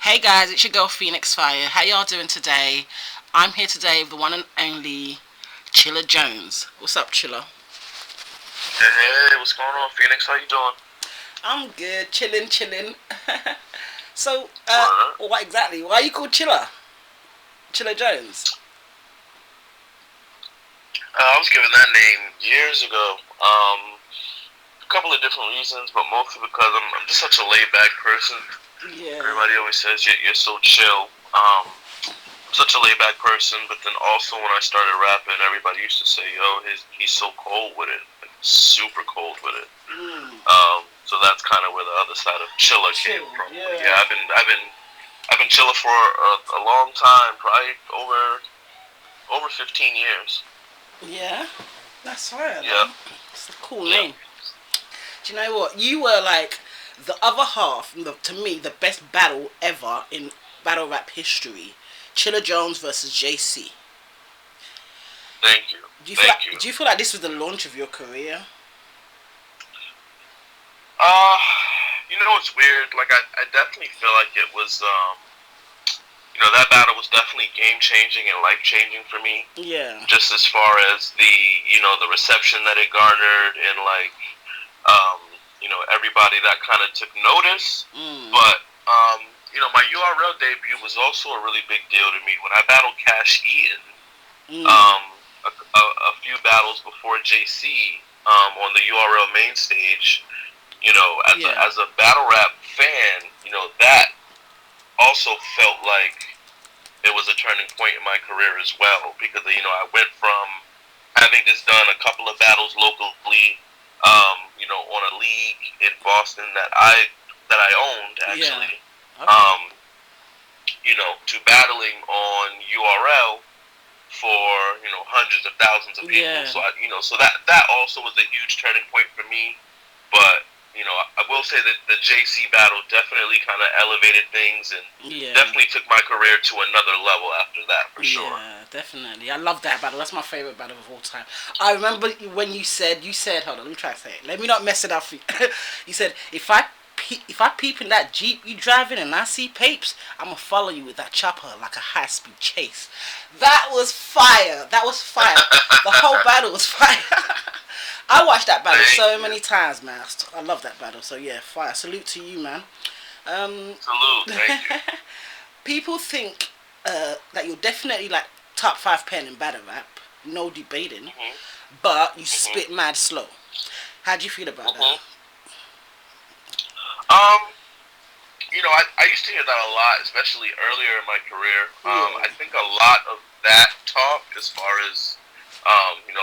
Hey guys, it's your girl Pheonixx Fire. How y'all doing today? I'm here today with the one and only Chillajones. What's up, Chilla? Hey, what's going on, Phoenix? How you doing? I'm good, chilling. So, What? what exactly? Why are you called Chilla? Chilla Jones. I was given that name years ago. A couple of different reasons, but mostly because I'm just such a laid back person. Yeah, Everybody always says you're so chill. I'm such a laid back person, but then also when I started rapping, everybody used to say, "Yo, he's so cold with it, like super cold with it." mm, So that's kind of where the other side of Chilla came chill. from. But Yeah, yeah, I've been chilling for a long time, probably over 15 years. yeah. That's fire, Yep. man. It's a cool Yep. name. Do you know what? You were like the other half. To me, the best battle ever in battle rap history. Chilla Jones versus JC. Thank you. Do you feel Thank you. like, do you feel like this was the launch of your career? Uh, it's weird. Like I definitely feel like it was. That battle was definitely game changing and life changing for me. Yeah. Just as far as the reception that it garnered and like, um, everybody that kind of took notice. Mm. But my URL debut was also a really big deal to me when I battled Cash Eaton. Mm. A few battles before JC on the URL main stage. Yeah. As a battle rap fan, that also felt like it was a turning point in my career as well because I went from having just done a couple of battles locally, on a league in Boston that I owned Yeah. actually, Okay. um, to battling on URL for hundreds of thousands of people. Yeah. So that also was a huge turning point for me. But I will say that the JC battle definitely kind of elevated things and Yeah. definitely took my career to another level after that for sure. Yeah, definitely. I love that battle. That's my favorite battle of all time. I remember when you said, hold on, let me try to say it. Let me not mess it up for you. You said, if I peep in that Jeep you driving and I see papes, I'm gonna follow you with that chopper like a high speed chase. That was fire. That was fire. The whole battle was fire. I watched that battle Thank so you. many times, man. I love that battle. So yeah, fire. Salute to you, man. Um, Salute. Thank you. people think that you're definitely like top five pen in battle rap, no debating, Mhm. but you Mhm. spit mad slow. How do you feel about that? Mhm. Um, I used to hear that a lot, especially earlier in my career. Yeah, I think a lot of that talk, as far as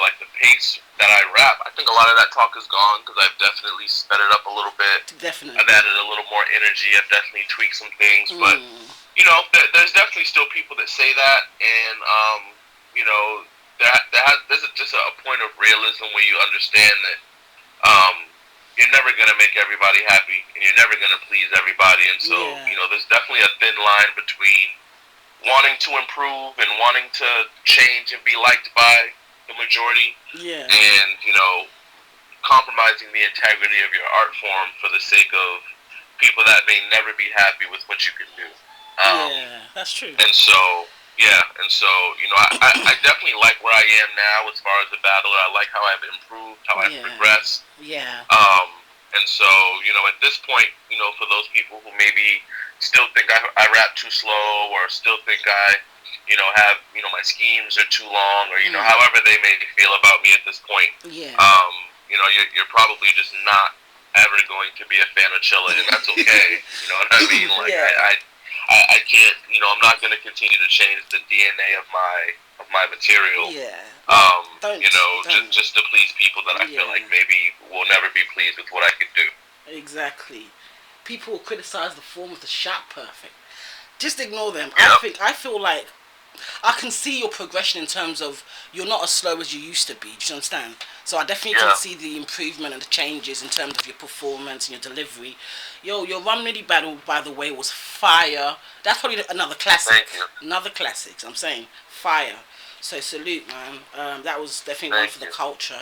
like the pace that I rap, I think a lot of that talk is gone because I've definitely sped it up a little bit. I've definitely. added a little more energy. I've definitely tweaked some things, but Mm, there's definitely still people that say that, and you know, there's just a point of realism where you understand that you're never gonna make everybody happy, and you're never gonna please everybody, and so yeah, there's definitely a thin line between wanting to improve and wanting to change and be liked by the majority, yeah, and compromising the integrity of your art form for the sake of people that may never be happy with what you can do. Um, yeah. That's true. and so, yeah, and so, I definitely like where I am now as far as the battle. I like how I've improved, how I've Yeah, progressed. yeah, Um, and so, at this point, for those people who maybe still think I rap too slow or still think I, have, my schemes are too long or, mm, however they may feel about me at this point, yeah, you're probably just not ever going to be a fan of Chilla, and that's okay. You know what I mean? Like, yeah, I can't, I'm not going to continue to change the DNA of my material, yeah. Like, don't. just to please people that I feel Yeah, like maybe will never be pleased with what I can do. exactly. People will criticize the form of the shot perfect. Just ignore them. Yep. I feel like I can see your progression in terms of you're not as slow as you used to be. Do you understand? So I definitely can Yeah. see the improvement and the changes in terms of your performance and your delivery. Yo, your Rum Nitty battle, by the way, was fire. That's probably another classic. Thank you. Another classic. I'm saying fire. So salute, man. That was definitely one Thank for the you. culture.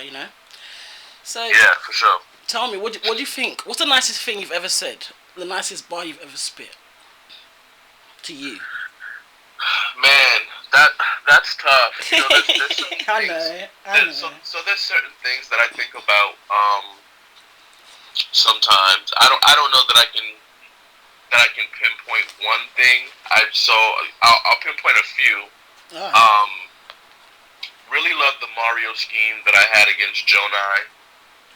So Yeah, for sure. tell me, what do you think? What's the nicest thing you've ever said? The nicest bar you've ever spit? to you? Man, that's tough. You know, there's certain I things. know. I know. So there's certain things that I think about. Sometimes I don't know that I can pinpoint one thing. I'll pinpoint a few. All right. Really loved the Mario scheme that I had against Jonai.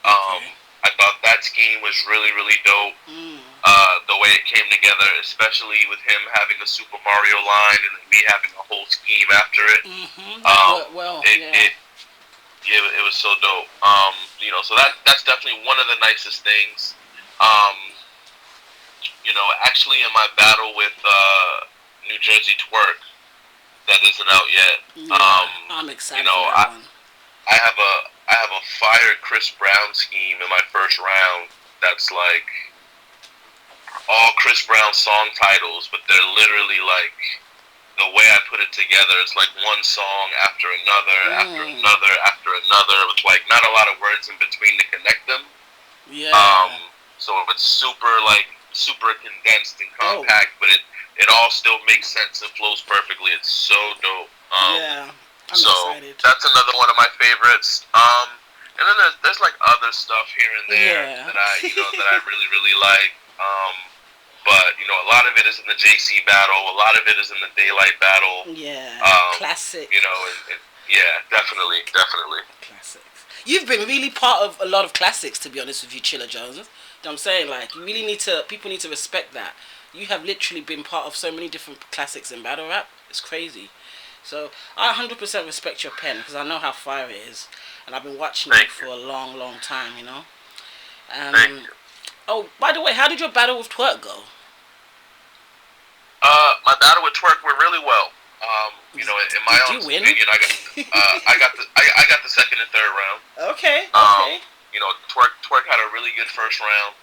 Okay. I thought that scheme was really, really dope. The way it came together, especially with him having a Super Mario line and me having a whole scheme after it. It was so dope. You know, so that's definitely one of the nicest things. You know, actually in my battle with New Jersey Twerk, that isn't out yet. Yeah, I'm excited you know, for that one. I have a fire Chris Brown scheme in my first round. That's like all Chris Brown song titles, but they're literally like the way I put it together. It's like one song after another, after another, after another, with like not a lot of words in between to connect them. Yeah. So it's super condensed and compact, but it all still makes sense and flows perfectly. It's so dope. I'm excited. That's another one of my favorites. And then there's like other stuff here and there that I really, really like. But you know, a lot of it is in the JC battle. A lot of it is in the Daylight battle. Yeah. Classic. You know, yeah, definitely. Classics. You've been really part of a lot of classics, to be honest with you, Chilla Jones. You know what I'm saying? Like, you really people need to respect that. You have literally been part of so many different classics in battle rap. It's crazy. So I 100% respect your pen because I know how fire it is, and I've been watching you for a long, long time. You know. Thank you. Oh, by the way, how did your battle with Twerk go? My battle with Twerk went really well. You know, in my own opinion, I got the second and third round. Okay. You know, Twerk had a really good first round.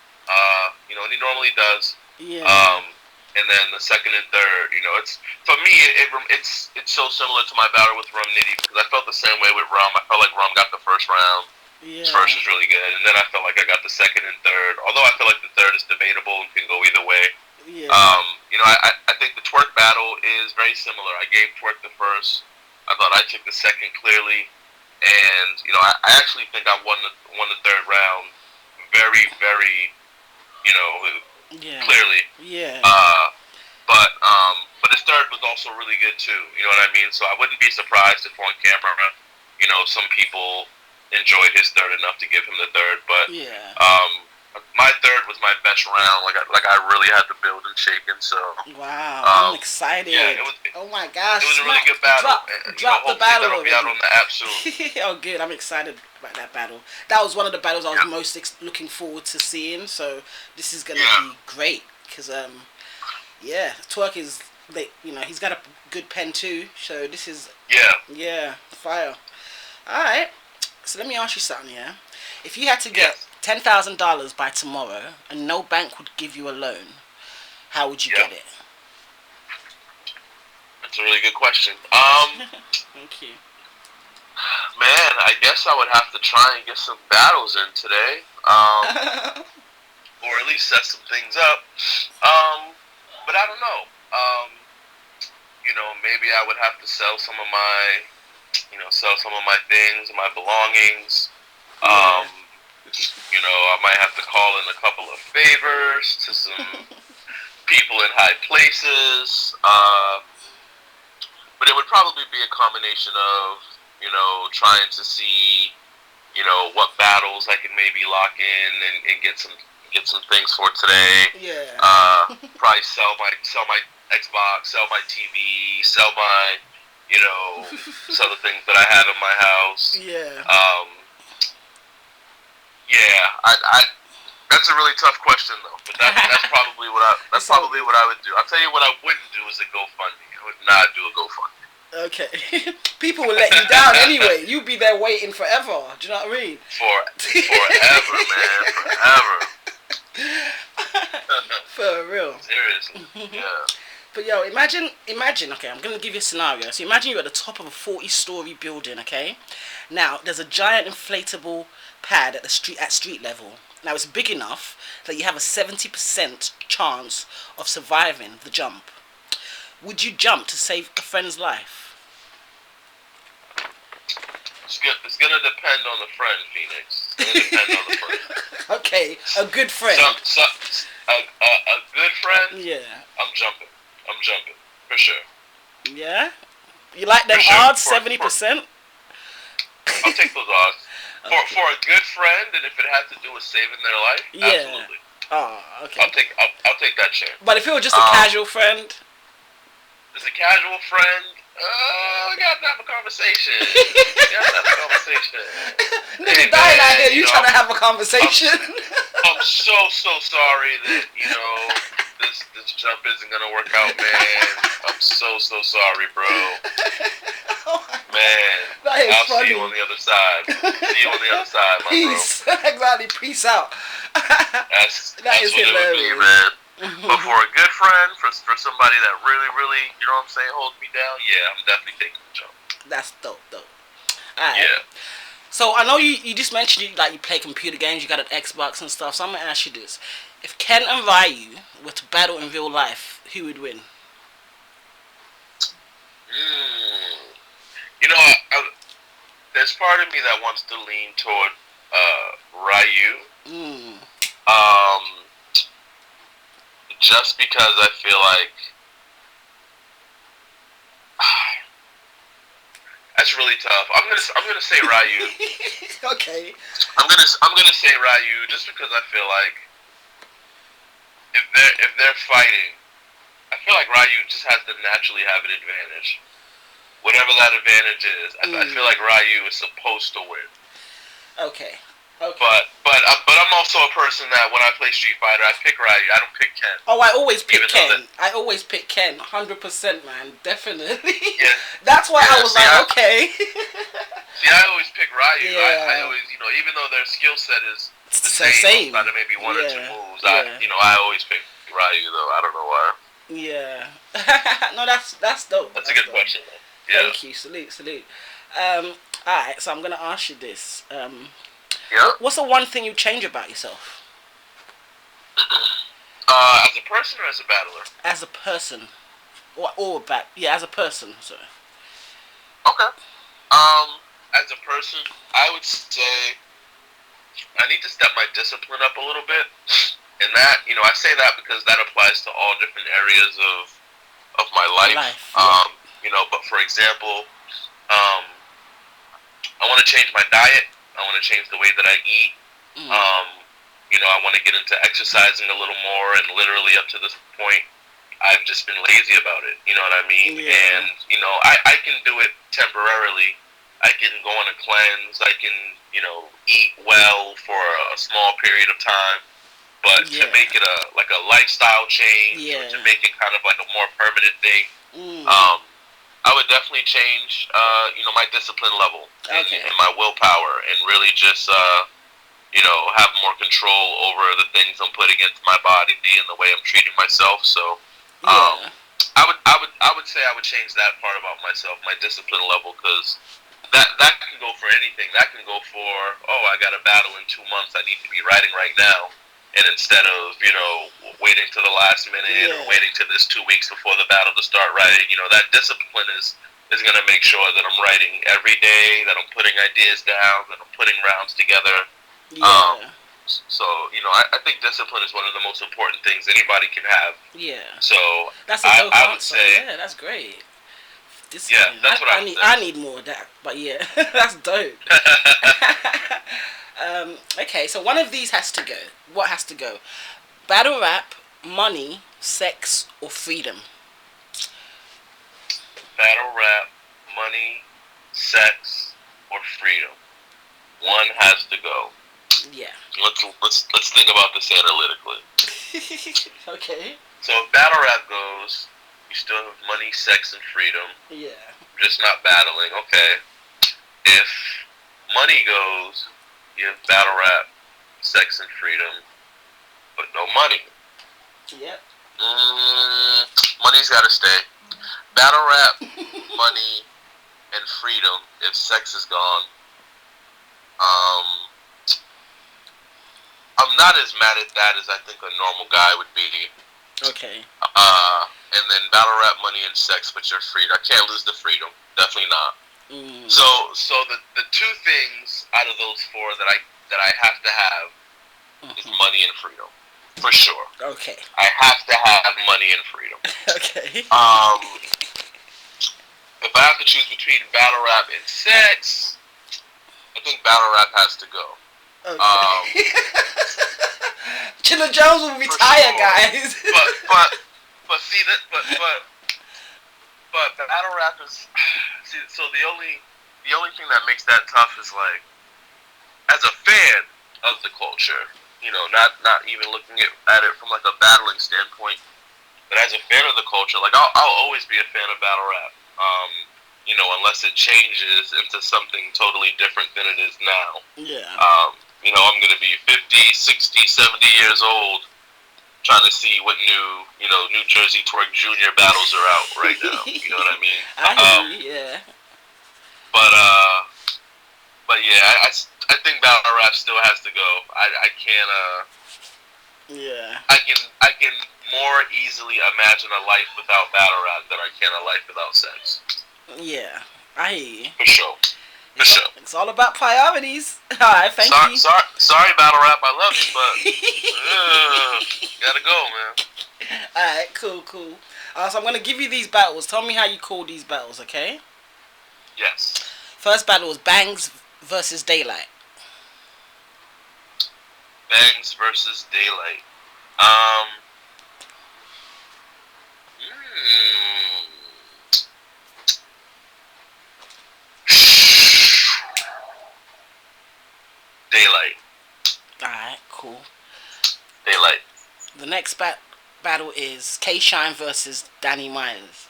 You know, and he normally does. Yeah. And then the second and third, you know, it's for me, it's so similar to my battle with Rum Nitty because I felt the same way with Rum. I felt like Rum got the first round. Yeah. His first was really good, and then I felt like I got the second and third. Although I feel like the third is debatable and can go either way. Yeah. You know, I think the Twerk battle is very similar. I gave Twerk the first. I thought I took the second clearly, and you know, I actually think I won the third round very, very, you know, clearly. Yeah. But his third was also really good too. You know what I mean? So I wouldn't be surprised if on camera, you know, some people enjoyed his third enough to give him the third. But my third was my best round. Like I really had to build and shake and so. Wow, I'm excited. Yeah, oh my gosh. It was a really good battle. Drop the battle. That'll be out on the app soon. Oh, good. I'm excited about that battle. That was one of the battles I was most looking forward to seeing. So this is gonna be great because Twerk is he's got a good pen too. So this is fire. All right. So let me ask you something. Yeah, if you had to get $10,000 by tomorrow and no bank would give you a loan, how would you get it? That's a really good question. Thank you. Man, I guess I would have to try and get some battles in today, or at least set some things up. But I don't know. You know, maybe I would have to sell some of my things, my belongings. You know, I might have to call in a couple of favors to some people in high places. But it would probably be a combination of, you know, trying to see, you know, what battles I can maybe lock in and get some things for today. Yeah. Probably sell my Xbox, sell my TV, sell my, you know, some of the things that I have in my house. Yeah. I that's a really tough question though. But that's probably what I would do. I'll tell you what I wouldn't do is a GoFundMe. I would not do a GoFundMe. Okay. People will let you down anyway. You'll be there waiting forever. Do you know what I mean? Forever, man. Forever. For real. Seriously. Yeah. But yo, imagine, okay, I'm going to give you a scenario. So imagine you're at the top of a 40-story building, okay? Now, there's a giant inflatable pad at street level. Now, it's big enough that you have a 70% chance of surviving the jump. would you jump to save a friend's life? It's gonna depend on the friend, Pheonixx. It's gonna depend on the friend. Okay, a good friend. A good friend. Yeah. I'm jumping for sure. Yeah. You like them sure. odds, 70%? I'll take those odds. For a good friend, and if it has to do with saving their life, absolutely. Oh, okay. I'll take that chance. But if it was just a casual friend, as a casual friend, we gotta have a conversation. Nigga dying out here, you trying to have a conversation? I'm so sorry that this jump isn't gonna work out, man. I'm so sorry, bro. Man, I'll see you on the other side. See you on the other side, my peace. bro. Exactly. Peace out. That's that is what hilarious. It would be, man. But for a good friend, for somebody that really, you know what I'm saying, holds me down, yeah, I'm definitely taking the jump. That's dope. Alright. Yeah. So I know you just mentioned you play computer games, you got an Xbox and stuff. So I'm gonna ask you this: if Ken and Ryu were to battle in real life, who would win? You know, there's part of me that wants to lean toward Ryu. Just because I feel like that's really tough. I'm gonna say Ryu. Okay. I'm gonna say Ryu just because I feel like if they're fighting, I feel like Ryu just has to naturally have an advantage. Whatever that advantage is, I feel like Ryu is supposed to win. Okay. But I'm also a person that when I play Street Fighter, I pick Ryu. I don't pick Ken. Oh, I always pick Ken. I always pick Ken, 100%, man, definitely. Yeah. That's why I was okay. See, I always pick Ryu. Yeah. I always, even though their skill set is the same. Outside of maybe one or two moves, I always pick Ryu though. I don't know why. Yeah. No, that's dope. That's a good question, though. Yeah. Thank you. Salute. Alright, so I'm gonna ask you this. What's the one thing you change about yourself? As a person or as a battler? As a person. As a person, sorry. Okay. As a person, I would say I need to step my discipline up a little bit. And that, I say that because that applies to all different areas of my life. But for example, I want to change my diet. I want to change the way that I eat. I want to get into exercising a little more, and literally up to this point, I've just been lazy about it. You know what I mean? Yeah. And, I can do it temporarily. I can go on a cleanse. I can, eat well for a small period of time. But to make it a lifestyle change, or to make it kind of like a more permanent thing, I would definitely change, my discipline level and my willpower, and really just, have more control over the things I'm putting into my body and the way I'm treating myself. So, I would say I would change that part about myself, my discipline level, because that can go for anything. That can go for, I got a battle in 2 months. I need to be writing right now. And instead of, waiting to the last minute or waiting to this 2 weeks before the battle to start writing, that discipline is going to make sure that I'm writing every day, that I'm putting ideas down, that I'm putting rounds together. So, I think discipline is one of the most important things anybody can have. Yeah. So, that's a dope answer. Yeah, that's great. Discipline. Yeah, that's what I need. I need more of that, but yeah, that's dope. Okay, so one of these has to go. What has to go? Battle rap, money, sex, or freedom? Battle rap, money, sex, or freedom. One has to go. Yeah. Let's think about this analytically. Okay. So if battle rap goes, you still have money, sex, and freedom. Yeah. Just not battling. Okay. If money goes, you have battle rap, sex, and freedom, but no money. Yep. Money's got to stay. Battle rap, money, and freedom. If sex is gone, I'm not as mad at that as I think a normal guy would be. Okay. and then battle rap, money, and sex, but you're free. I can't lose the freedom. Definitely not. So the two things out of those four that I have to have is money and freedom, for sure. Okay. I have to have money and freedom. Okay. If I have to choose between battle rap and sex, I think battle rap has to go. Okay. Chillajones will retire, sure. guys. but see that but battle rap is so the only thing that makes that tough is like, as a fan of the culture, not even looking at it from like a battling standpoint, but as a fan of the culture, like I'll always be a fan of battle rap. Unless it changes into something totally different than it is now. Yeah. I'm gonna be 50, 60, 70 years old, trying to see what New Jersey Twerk Jr. battles are out right now. You know what I mean? I hear you, yeah. But yeah, I think battle rap still has to go. I can't. Yeah. I can more easily imagine a life without battle rap than I can a life without sex. Yeah, I hear you. For sure. It's all about priorities. Alright, thank you. Sorry, battle rap, I love you, but gotta go, man. Alright, cool. So I'm gonna give you these battles. Tell me how you call these battles, okay? Yes. First battle was Bangs versus Daylight. Bangs versus Daylight. Daylight. Alright, cool. Daylight. The next battle is K-Shine versus Danny Myers.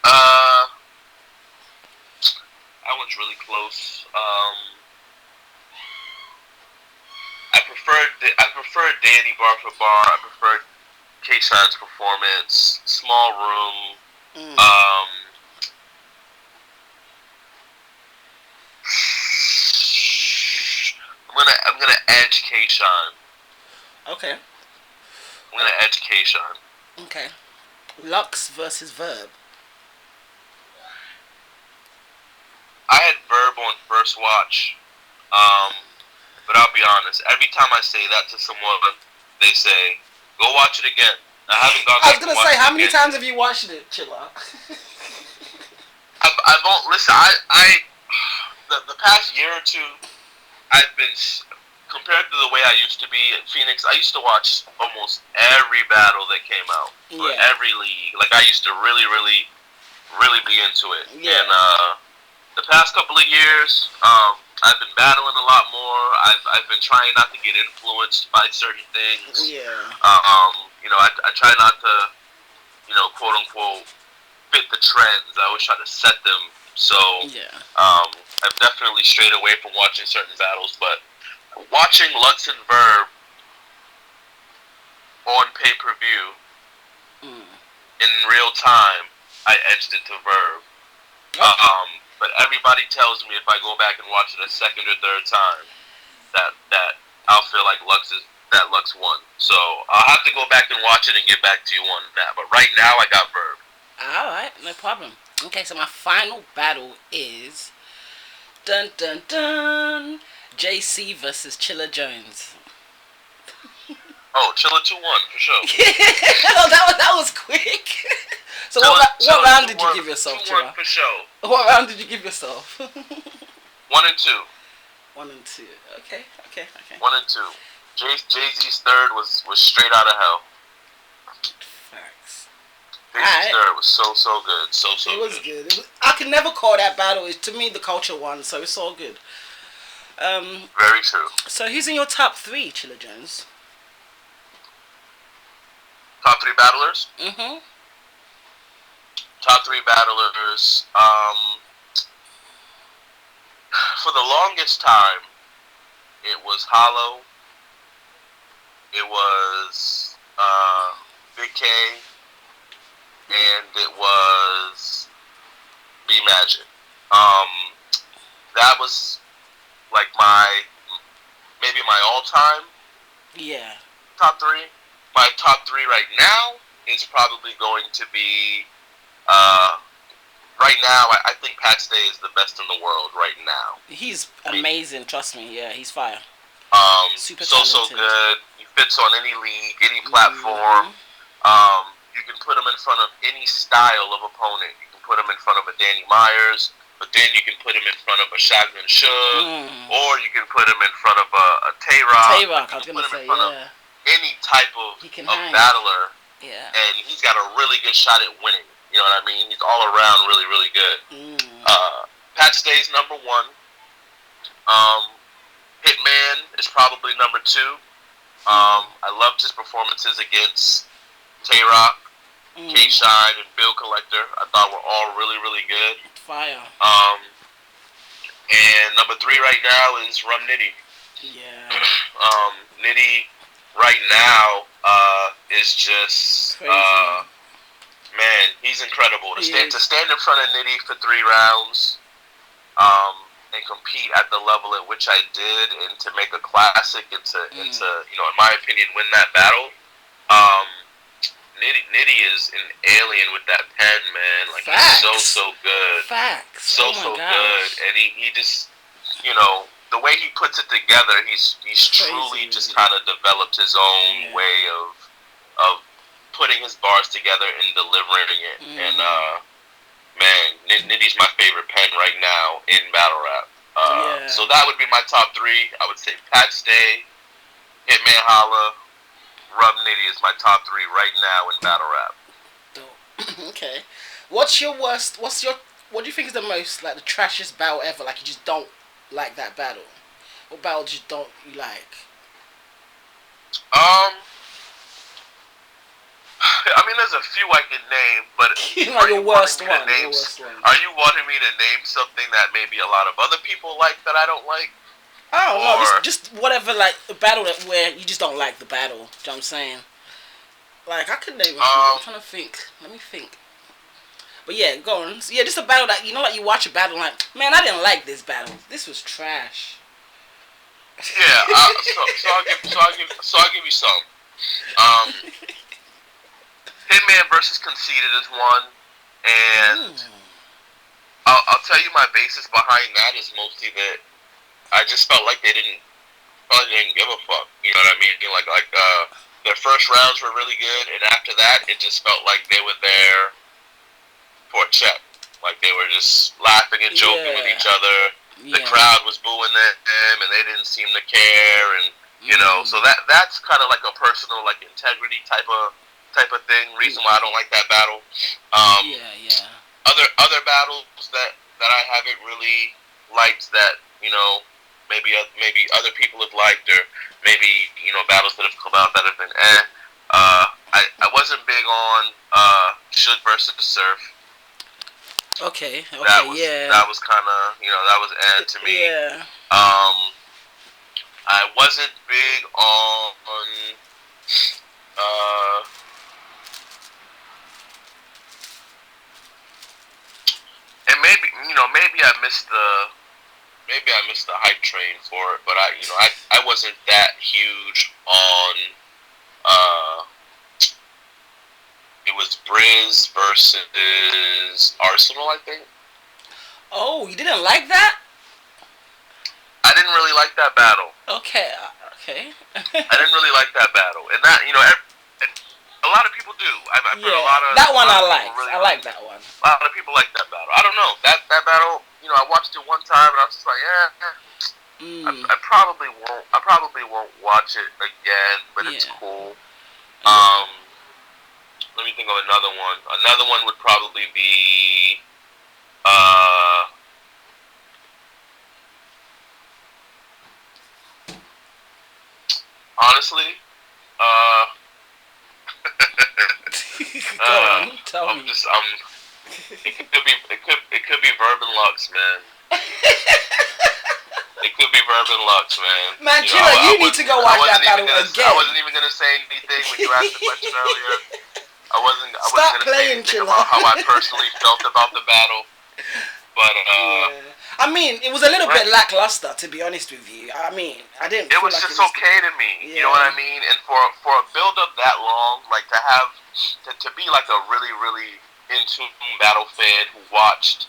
That one's really close. I prefer Danny bar for bar. I prefer K-Shine's performance. Small room. I'm gonna edge K-Shine. Okay. I'm gonna edge K-Shine. Okay. Lux versus Verb. I had Verb on first watch, but I'll be honest. Every time I say that to someone, they say, "Go watch it again." I haven't gone. I was gonna say, how many times have you watched it, Chilla? I won't listen. The past year or two, I've been, compared to the way I used to be at Pheonixx, I used to watch almost every battle that came out for every league. Like, I used to really, really, really be into it. Yeah. And the past couple of years, I've been battling a lot more. I've been trying not to get influenced by certain things. Yeah. I try not to, quote unquote, fit the trends. I always try to set them. So I've definitely strayed away from watching certain battles, but watching Lux and Verb on pay-per-view in real time, I edged it to Verb. But everybody tells me if I go back and watch it a second or third time, that I'll feel like Lux won. So I'll have to go back and watch it and get back to you on that. But right now, I got Verb. Alright, no problem. Okay, so my final battle is dun dun dun JC versus Chillajones. Oh, Chilla 2-1 for sure. Oh, that was quick. So what round did you give yourself, Chilla? 2-1 for sure. What round did you give yourself? 1 and 2. 1 and 2. Okay. 1 and 2. Jay-Z's third was straight out of hell. Facts. Jay-Z's third was so good. So it was good. I can never call that battle. To me, the culture won, so it's all good. Very true. So who's in your top 3, Chillajones? Top 3 battlers? Mm-hmm. Top 3 battlers. For the longest time, it was Hollow. It was Big K, and it was B Magic. That was like maybe my all-time. Yeah. Top 3. My top 3 right now is probably going to be right now. I think Pat Stay is the best in the world right now. He's amazing. Trust me. Yeah, he's fire. Super So talented. good. He fits on any league, any platform. You can put him in front of any style of opponent. You can put him in front of a Danny Myers, but then you can put him in front of a Shotgun Suge, or you can put him in front of a Tay-Rock. Tay-Rock, I was gonna say, yeah. Any type of battler, and he's got a really good shot at winning. You know what I mean? He's all around really, really good. Pat Stay's number 1. Hitman is probably number 2. I loved his performances against Tay-Rock, K-Shine, and Bill Collector. I thought were all really, really good. Fire. And number 3 right now is Rum Nitty. Yeah. Nitty right now is just man, he's incredible. To stand in front of Nitty for 3 rounds, and compete at the level at which I did, and to make a classic, and to you know, in my opinion, win that battle. Nitty is an alien with that pen, man. Like, Facts. He's so good. Facts. So good, and he just, you know, the way he puts it together, he's truly just kind of developed his own way of putting his bars together and delivering it. And man, Nitty's my favorite pen right now in battle rap. So that would be my top 3. I would say Pat Stay, Hitman Holla, Rub Nitty is my top 3 right now in battle rap. Okay. What do you think is the most, like, the trashiest battle ever? Like, you just don't like that battle? What battle don't you like? I mean, there's a few I can name, but like your worst one. Are you wanting me to name something that maybe a lot of other people like that I don't like? Oh, no, just whatever, like, a battle where you just don't like the battle. You know what I'm saying? Like, I could name I'm trying to think. Let me think. But yeah, go on. Yeah, just a battle that, you know, like, you watch a battle like, man, I didn't like this battle. This was trash. Yeah, so I'll give you some. Hitman versus Conceited is one, and I'll tell you my basis behind that is mostly that I just felt like they didn't give a fuck. You know what I mean? Like their first rounds were really good, and after that, it just felt like they were there for a check. Like they were just laughing and joking with each other. The crowd was booing them, and they didn't seem to care, and you know, so that's kind of like a personal, like, integrity type of thing. Reason why I don't like that battle. Other battles that I haven't really liked that, you know, maybe other people have liked, or maybe, you know, battles that have come out that have been I wasn't big on Suge versus Surf. Okay. That was kind of, you know, that was to me. Yeah. I wasn't big on and maybe I missed the hype train for it, but I wasn't that huge on it was Briz versus Arsenal, I think. Oh, you didn't like that? I didn't really like that battle. Okay. I didn't really like that battle, and that, you know, a lot of people do. I've heard a lot of that one I like. Really, I like that one. A lot of people like that battle. I don't know that battle. You know, I watched it one time and I was just like, I probably won't watch it again, but it's cool. Let me think of another one. Another one would probably be honestly, go on, tell me. It could be Verb and Lux, man. It could be Verb and Lux, man. Man, Chilla, you need to go watch that battle again. I wasn't even gonna say anything when you asked the question earlier. I wasn't gonna say anything about how I personally felt about the battle, but I mean, it was a little bit lackluster, to be honest with you. I mean, I didn't. It was just okay to me. You know what I mean? And for a build up that long, like to have to be like a really, really in tune battle fan who watched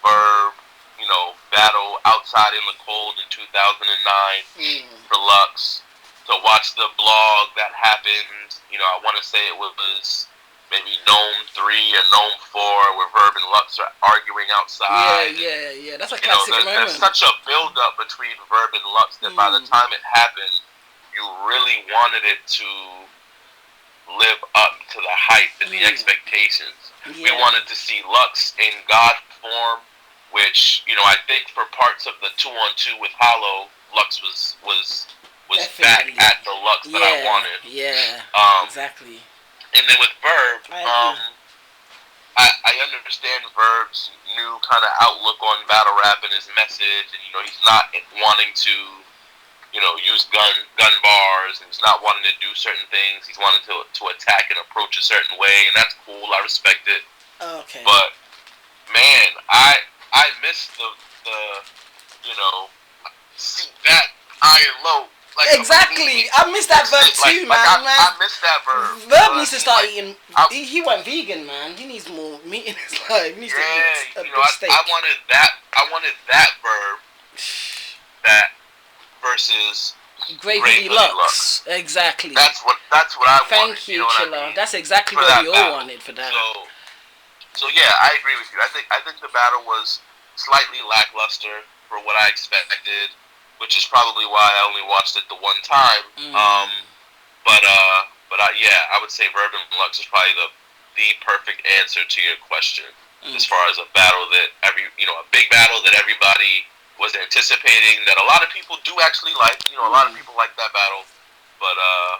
Verb, you know, battle outside in the cold in 2009 for Lux, to watch the blog that happened. You know, I want to say it was maybe Gnome 3 and Gnome 4 where Verb and Lux are arguing outside. Yeah. That's a classic moment. There's such a build-up between Verb and Lux that by the time it happened, you really wanted it to live up to the hype and the expectations. We wanted to see Lux in God form, which, you know, I think for parts of the 2-on-2 with Hollow, Lux was back at the Lux that I wanted. Exactly. And then with Verb, I understand Verb's new kind of outlook on battle rap and his message, and, you know, he's not wanting to, you know, use gun bars, and he's not wanting to do certain things. He's wanting to attack and approach a certain way, and that's cool. I respect it. Okay. But man, I miss the you know, see that iron low. Like, exactly. I miss that Verb too, man. I miss that Verb. Verb needs to start eating. He went vegan, man. He needs more meat in his life. He needs to eat a big steak. I wanted that Verb. That versus Gravy Deluxe. Exactly. That's what I wanted. Thank you, Chilla. I mean? That's exactly what we all wanted for that. So yeah, I agree with you. I think the battle was slightly lackluster for what I expected, which is probably why I only watched it the one time. I would say Verb and Lux is probably the perfect answer to your question as far as a battle that a big battle that everybody was anticipating, that a lot of people do actually like. You know, a lot of people like that battle, but I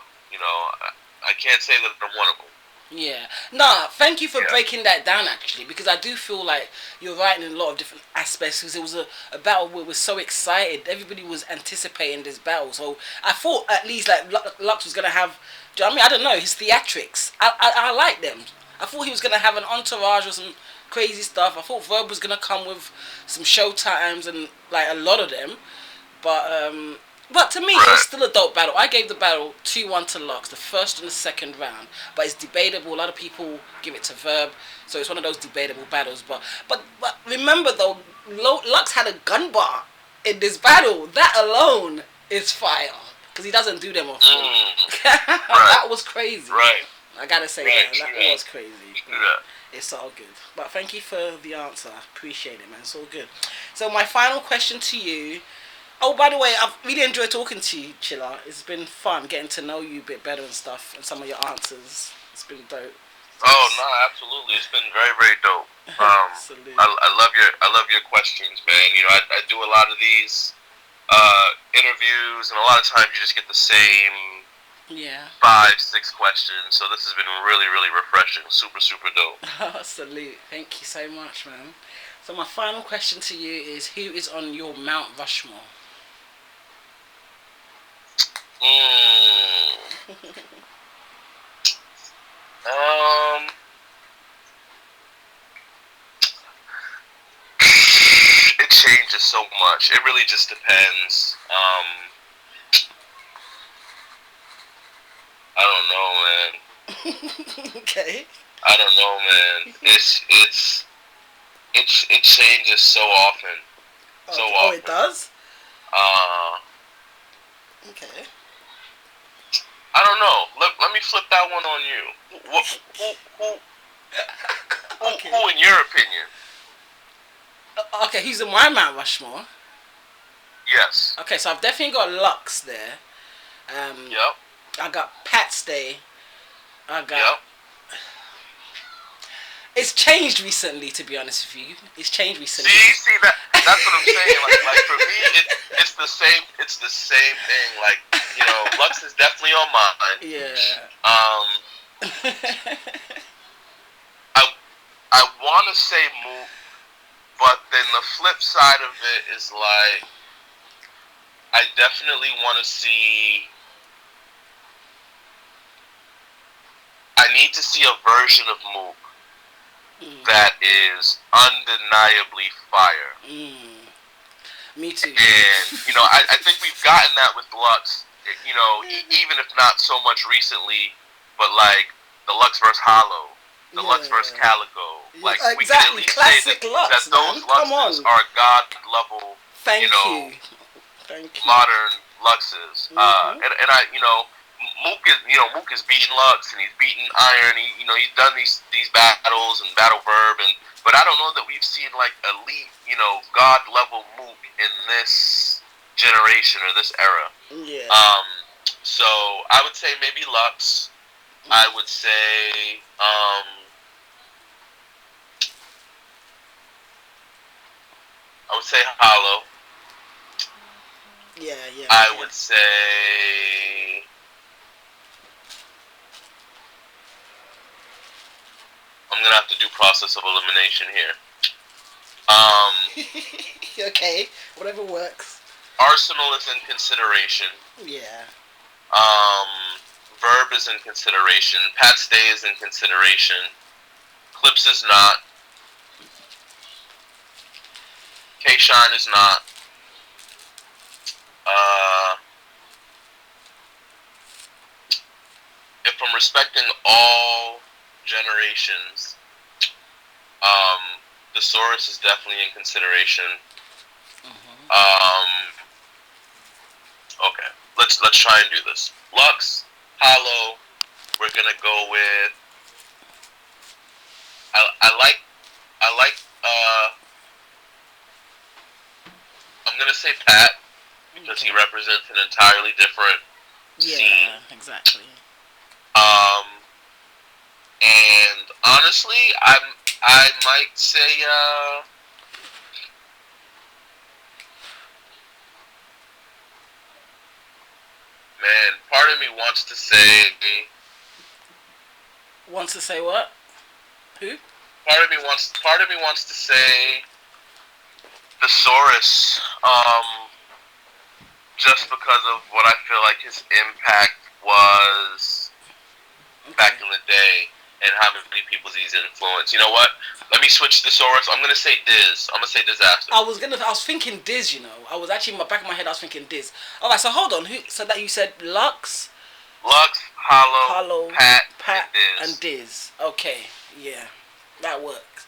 can't say that I'm one of them. Yeah. Nah, thank you for breaking that down, actually, because I do feel like you're right in a lot of different aspects, because it was a battle where we were so excited. Everybody was anticipating this battle. So I thought at least like Lux was going to have, do you know what I mean? I don't know, his theatrics. I like them. I thought he was going to have an entourage or some crazy stuff. I thought Verb was going to come with some show times and like a lot of them. But to me, it was still a dope battle. I gave the battle 2-1 to Lux, the first and the second round. But it's debatable. A lot of people give it to Verb. So it's one of those debatable battles. But remember, though, Lux had a gun bar in this battle. That alone is fire. Because he doesn't do them often. That was crazy. Right. I got to say that was crazy. It's all good. But thank you for the answer. I appreciate it, man. It's all good. So my final question to you. Oh, by the way, I've really enjoyed talking to you, Chilla. It's been fun getting to know you a bit better and stuff, and some of your answers. It's been dope. Oh no, absolutely. It's been very, very dope. I love your questions, man. You know, I do a lot of these interviews, and a lot of times you just get the same 5-6 questions. So this has been really, really refreshing. Super, super dope. Salute. Thank you so much, man. So my final question to you is: who is on your Mount Rushmore? It changes so much. It really just depends. I don't know, man. Okay. I don't know, man. It changes so often. Oh, it does? Okay. I don't know. Let me flip that one on you. Who in your opinion? Okay, he's in my Mount Rushmore. Yes. Okay, so I've definitely got Lux there. Yep. I got Pat Stay. Yep. It's changed recently, to be honest with you. It's changed recently. See that's what I'm saying. Like for me, it's the same. It's the same thing. Like, you know, Lux is definitely on mine. Yeah. I want to say Mook, but then the flip side of it is like, I definitely want to see. I need to see a version of Mook that is undeniably fire. Me too. And, you know, I think we've gotten that with Lux, you know, even if not so much recently, but like Deluxe versus Hollow, Deluxe versus Yeah. Calico. Like Yeah, we can at exactly. least say Classic that Lux, those man. Come Luxes on. are God level, Thank you know, you. Thank you. modern Luxes. Mhm. And I, Mook is beating Lux and he's beating Iron. He's done these battles and Battle Verb, but I don't know that we've seen like elite, God level Mook in this generation or this era. Yeah. So I would say maybe Lux. I would say, Hollow. Yeah. Yeah. I Yeah. would say, I'm gonna have to do process of elimination here. Okay. Whatever works. Arsenal is in consideration. Yeah. Verb is in consideration. Pat Stay is in consideration. Clips is not. K-Shine is not. If I'm respecting all generations, Thesaurus is definitely in consideration. Okay, let's try and do this. Lux, Hollow. We're gonna go with. I like. I'm gonna say Pat because he represents an entirely different scene. Yeah. Exactly. And honestly, I might say man, part of me wants to say. Wants to say what? Who? Part of me wants to say Thesaurus. Just because of what I feel like his impact was back in the day and how many people's he's influenced. You know what? Let me switch Thesaurus. I'm gonna say Diz. I'm gonna say Disaster. I was thinking Diz. I was actually in the back of my head. I was thinking Diz. All right. So hold on. Who? So that you said Lux, Hollow, Pat, and Diz. Okay. Yeah. That works.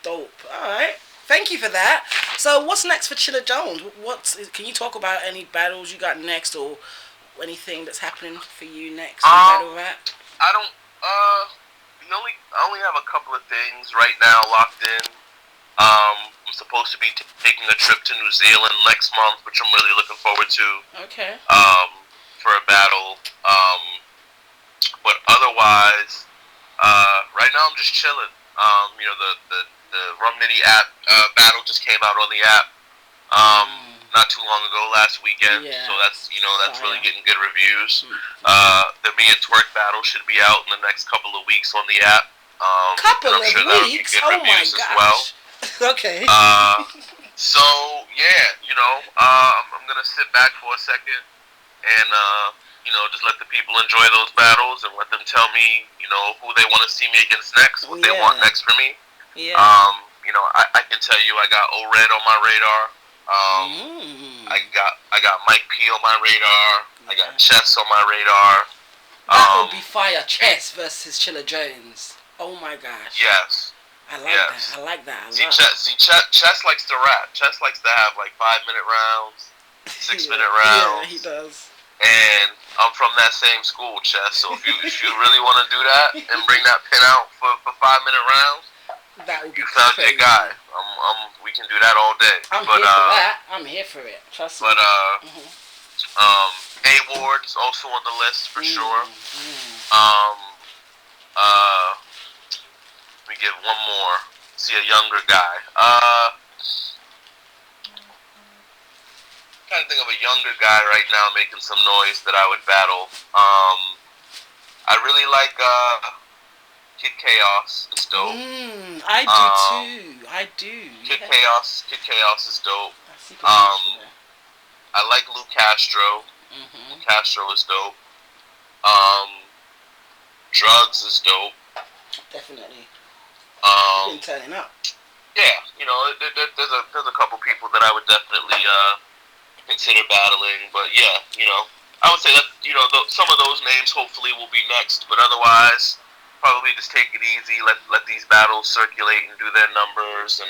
Dope. All right. Thank you for that. So, what's next for Chillajones? Can you talk about any battles you got next, or anything that's happening for you next in battle rap? I don't. I only have a couple of things right now locked in. I'm supposed to be taking a trip to New Zealand next month, which I'm really looking forward to. Okay. For a battle. But otherwise, right now I'm just chilling. The Rum Nitty app battle just came out on the app not too long ago, last weekend. Yeah. So that's really getting good reviews. The Twerk Battle should be out in the next couple of weeks on the app. Couple of weeks? Oh my gosh. Okay. So yeah, I'm gonna sit back for a second and just let the people enjoy those battles and let them tell me, who they want to see me against next, what they want next for me. Yeah. I can tell you I got O-Red on my radar. I got Mike P on my radar. I got Chess on my radar. That would be fire. Chess versus Chillajones. Oh my gosh. Yes. I like that. Chess likes to rap. Chess likes to have like 5-minute rounds, 6-minute rounds. Yeah, he does. And I'm from that same school, Chess. So if you really want to do that and bring that pin out for 5-minute rounds, that would be found your guy. We can do that all day. I'm here for that. I'm here for it. Trust me. But A Ward's also on the list for sure. Let me give one more. See a younger guy. Trying to think of a younger guy right now making some noise that I would battle. I really like Kid Chaos. It's dope. I do too. I do. Kid Chaos is dope. I like Lou Castro. Lou Castro is dope. Drugs is dope. Definitely. He's been turning up. Yeah, there's a couple people that I would definitely consider battling, but yeah, I would say that some of those names hopefully will be next, but otherwise, probably just take it easy. Let these battles circulate and do their numbers, and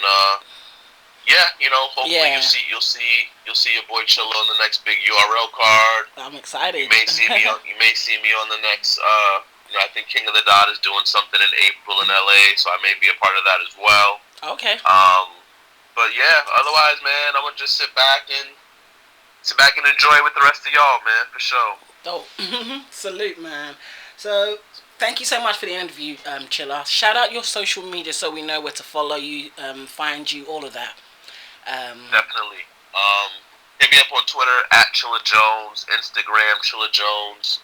yeah, hopefully Yeah. you'll see your boy Chilla on the next big URL card. I'm excited. You may see me on the next. I think King of the Dot is doing something in April in LA, so I may be a part of that as well. Okay. But yeah, otherwise, man, I'm gonna just sit back and enjoy with the rest of y'all, man, for sure. Dope. Salute, man. So, thank you so much for the interview, Chilla. Shout out your social media so we know where to follow you, find you, all of that. Definitely. Hit me up on Twitter at chillajones, Instagram chillajones.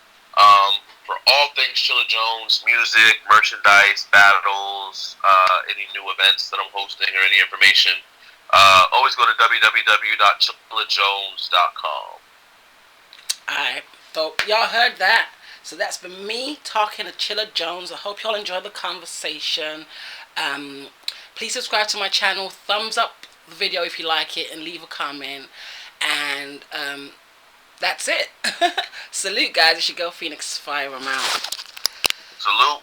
For all things Chilla Jones, music, merchandise, battles, any new events that I'm hosting or any information, always go to www.chillajones.com. Alright, so y'all heard that. So that's been me talking to Chilla Jones. I hope y'all enjoyed the conversation. Please subscribe to my channel, thumbs up the video if you like it, and leave a comment. And that's it. Salute, guys. It's your girl Pheonixx. Fire 'em out. Salute.